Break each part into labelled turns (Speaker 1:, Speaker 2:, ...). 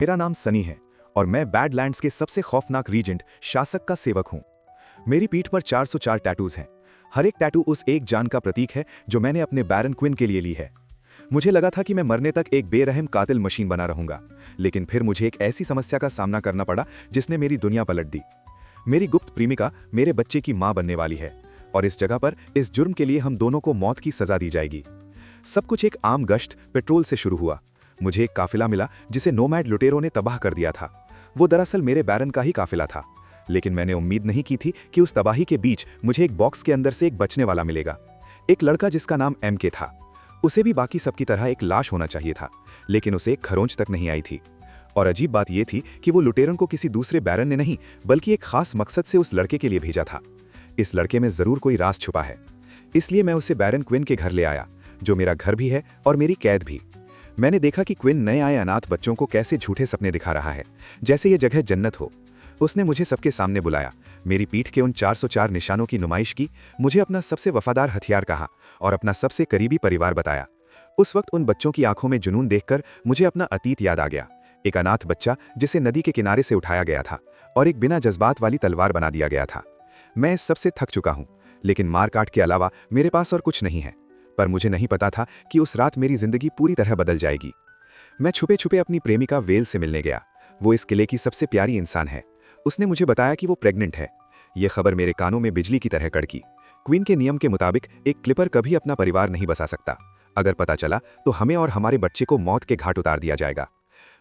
Speaker 1: मेरा नाम सनी है और मैं बैडलैंड्स के सबसे खौफनाक रीजेंट शासक का सेवक हूं। मेरी पीठ पर 404 टैटूज हैं। हर एक टैटू उस एक जान का प्रतीक है जो मैंने अपने बैरन क्विन के लिए ली है। मुझे लगा था कि मैं मरने तक एक बेरहम कातिल मशीन बना रहूंगा, लेकिन फिर मुझे एक ऐसी समस्या का सामना करना पड़ा जिसने मेरी दुनिया पलट दी। मेरी गुप्त प्रेमिका मेरे बच्चे की मां बनने वाली है और इस जगह पर इस जुर्म के लिए हम दोनों को मौत की सजा दी जाएगी। सब कुछ एक आम गश्त पेट्रोल से शुरू हुआ। मुझे एक काफिला मिला जिसे नोमैड लुटेरों ने तबाह कर दिया था। वो दरअसल मेरे बैरन का ही काफिला था, लेकिन मैंने उम्मीद नहीं की थी कि उस तबाही के बीच मुझे एक बॉक्स के अंदर से एक बचने वाला मिलेगा। एक लड़का जिसका नाम MK था। उसे भी बाकी सबकी तरह एक लाश होना चाहिए था, लेकिन उसे एक खरोंच तक नहीं आई थी। और अजीब बात यह थी कि वो लुटेरन को किसी दूसरे बैरन ने नहीं, बल्कि एक खास मकसद से उस लड़के के लिए भेजा था। इस लड़के में जरूर कोई राज छुपा है, इसलिए मैं उसे बैरन क्विन के घर ले आया, जो मेरा घर भी है और मेरी कैद भी। मैंने देखा कि क्विन नए आए अनाथ बच्चों को कैसे झूठे सपने दिखा रहा है, जैसे ये जगह जन्नत हो। उसने मुझे सबके सामने बुलाया, मेरी पीठ के उन 404 निशानों की नुमाइश की, मुझे अपना सबसे वफादार हथियार कहा और अपना सबसे करीबी परिवार बताया। उस वक्त उन बच्चों की आंखों में जुनून देखकर मुझे अपना अतीत याद आ गया। एक अनाथ बच्चा जिसे नदी के किनारे से उठाया गया था और एक बिना जज्बात वाली तलवार बना दिया गया था। मैं इस सबसे थक चुका हूं, लेकिन मारकाट के अलावा मेरे पास और कुछ नहीं है। पर मुझे नहीं पता था कि उस रात मेरी जिंदगी पूरी तरह बदल जाएगी। मैं छुपे छुपे अपनी प्रेमिका वेल से मिलने गया। वो इस किले की सबसे प्यारी इंसान है। उसने मुझे बताया कि वो प्रेग्नेंट है। ये खबर मेरे कानों में बिजली की तरह कड़की। क्वीन के नियम के मुताबिक एक क्लिपर कभी अपना परिवार नहीं बसा सकता। अगर पता चला तो हमें और हमारे बच्चे को मौत के घाट उतार दिया जाएगा।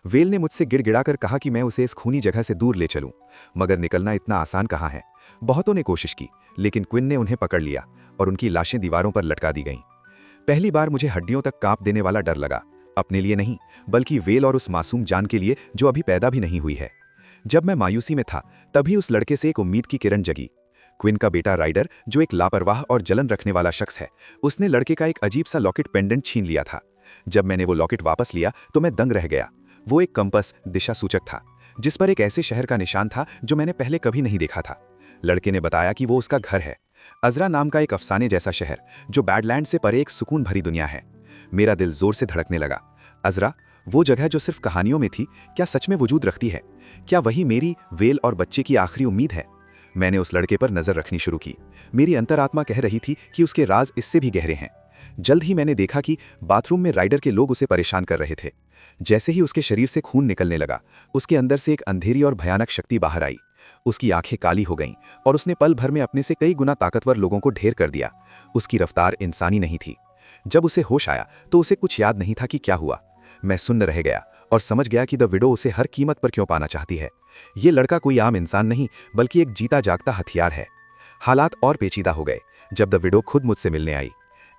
Speaker 1: वेल ने मुझसे गिड़गिड़ाकर कहा कि मैं उसे इस खूनी जगह से दूर ले चलूं, मगर निकलना इतना आसान कहाँ है। बहुतों ने कोशिश की, लेकिन क्विन ने उन्हें पकड़ लिया और उनकी लाशें दीवारों पर लटका दी गईं। पहली बार मुझे हड्डियों तक कांप देने वाला डर लगा, अपने लिए नहीं, बल्कि वेल और उस मासूम जान के लिए जो अभी पैदा भी नहीं हुई है। जब मैं मायूसी में था, तभी उस लड़के से एक उम्मीद की किरण जगी। क्विन का बेटा राइडर, जो एक लापरवाह और जलन रखने वाला शख्स है, उसने लड़के का एक अजीब सा लॉकेट पेंडेंट छीन लिया था। जब मैंने वो लॉकेट वापस लिया तो मैं दंग रह गया। वो एक कंपस दिशा सूचक था, जिस पर एक ऐसे शहर का निशान था जो मैंने पहले कभी नहीं देखा था। लड़के ने बताया कि वो उसका घर है, अजरा नाम का एक अफसाने जैसा शहर जो बैडलैंड से परे एक सुकून भरी दुनिया है। मेरा दिल जोर से धड़कने लगा। अजरा, वो जगह जो सिर्फ कहानियों में थी, क्या सच में वजूद रखती है? क्या वही मेरी, वेल और बच्चे की आखिरी उम्मीद है? मैंने उस लड़के पर नजर रखनी शुरू की। मेरी अंतरात्मा कह रही थी कि उसके राज इससे भी गहरे हैं। जल्द ही मैंने देखा कि बाथरूम में राइडर के लोग उसे परेशान कर रहे थे। जैसे ही उसके शरीर से खून निकलने लगा, उसके अंदर से एक अंधेरी और भयानक शक्ति बाहर आई। उसकी आंखें काली हो गईं और उसने पल भर में अपने से कई गुना ताकतवर लोगों को ढेर कर दिया। उसकी रफ्तार इंसानी नहीं थी। जब उसे होश आया तो उसे कुछ याद नहीं था कि क्या हुआ। मैं सुन्न रह गया और समझ गया कि द विडो उसे हर कीमत पर क्यों पाना चाहती है। ये लड़का कोई आम इंसान नहीं, बल्कि एक जीता जागता हथियार है। हालात और पेचीदा हो गए जब द विडो खुद मुझसे मिलने आई।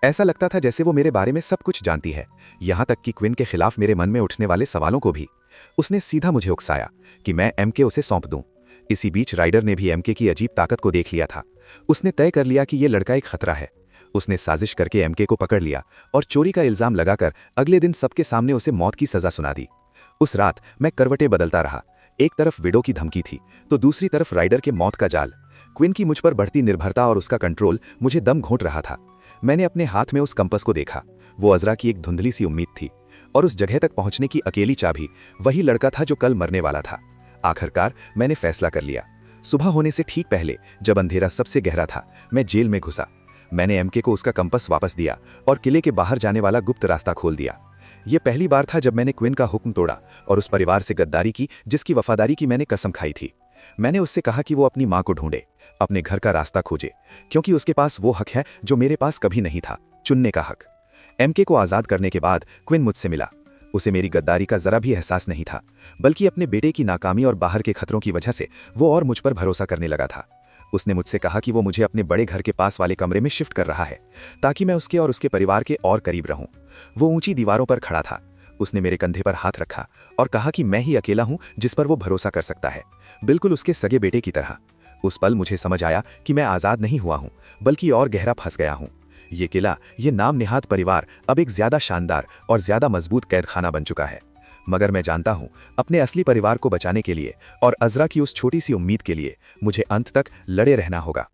Speaker 1: ऐसा लगता था जैसे वो मेरे बारे में सब कुछ जानती है, यहाँ तक कि क्विन के खिलाफ मेरे मन में उठने वाले सवालों को भी। उसने सीधा मुझे उकसाया कि मैं MK उसे सौंप दूं। इसी बीच राइडर ने भी MK की अजीब ताकत को देख लिया था। उसने तय कर लिया कि ये लड़का एक खतरा है। उसने साजिश करके MK को पकड़ लिया और चोरी का इल्जाम लगाकर अगले दिन सबके सामने उसे मौत की सजा सुना दी। उस रात मैं करवटें बदलता रहा। एक तरफ विडो की धमकी थी तो दूसरी तरफ राइडर के मौत का जाल। क्विन की मुझ पर बढ़ती निर्भरता और उसका कंट्रोल मुझे दम घोंट रहा था। मैंने अपने हाथ में उस कंपस को देखा। वो अजरा की एक धुंधली सी उम्मीद थी, और उस जगह तक पहुंचने की अकेली चाबी वही लड़का था जो कल मरने वाला था। आखिरकार मैंने फैसला कर लिया। सुबह होने से ठीक पहले, जब अंधेरा सबसे गहरा था, मैं जेल में घुसा। मैंने MK को उसका कंपस वापस दिया और किले के बाहर जाने वाला गुप्त रास्ता खोल दिया। यह पहली बार था जब मैंने क्विन का हुक्म तोड़ा और उस परिवार से गद्दारी की जिसकी वफादारी की मैंने कसम खाई थी। मैंने उससे कहा कि वो अपनी मां को ढूंढे, अपने घर का रास्ता खोजे, क्योंकि उसके पास वो हक है जो मेरे पास कभी नहीं था, चुनने का हक। MK को आजाद करने के बाद क्विन मुझसे मिला। उसे मेरी गद्दारी का जरा भी एहसास नहीं था, बल्कि अपने बेटे की नाकामी और बाहर के खतरों की वजह से वो और मुझ पर भरोसा करने लगा था। उसने मुझसे कहा कि वो मुझे अपने बड़े घर के पास वाले कमरे में शिफ्ट कर रहा है, ताकि मैं उसके और उसके परिवार के और करीब रहूं। वो ऊंची दीवारों पर खड़ा था। उसने मेरे कंधे पर हाथ रखा और कहा कि मैं ही अकेला हूं जिस पर वो भरोसा कर सकता है, बिल्कुल उसके सगे बेटे की तरह। उस पल मुझे समझ आया कि मैं आजाद नहीं हुआ हूं, बल्कि और गहरा फंस गया हूं। ये किला, ये नाम निहाद परिवार अब एक ज्यादा शानदार और ज्यादा मजबूत कैदखाना बन चुका है। मगर मैं जानता हूं, अपने असली परिवार को बचाने के लिए और अजरा की उस छोटी सी उम्मीद के लिए मुझे अंत तक लड़े रहना होगा।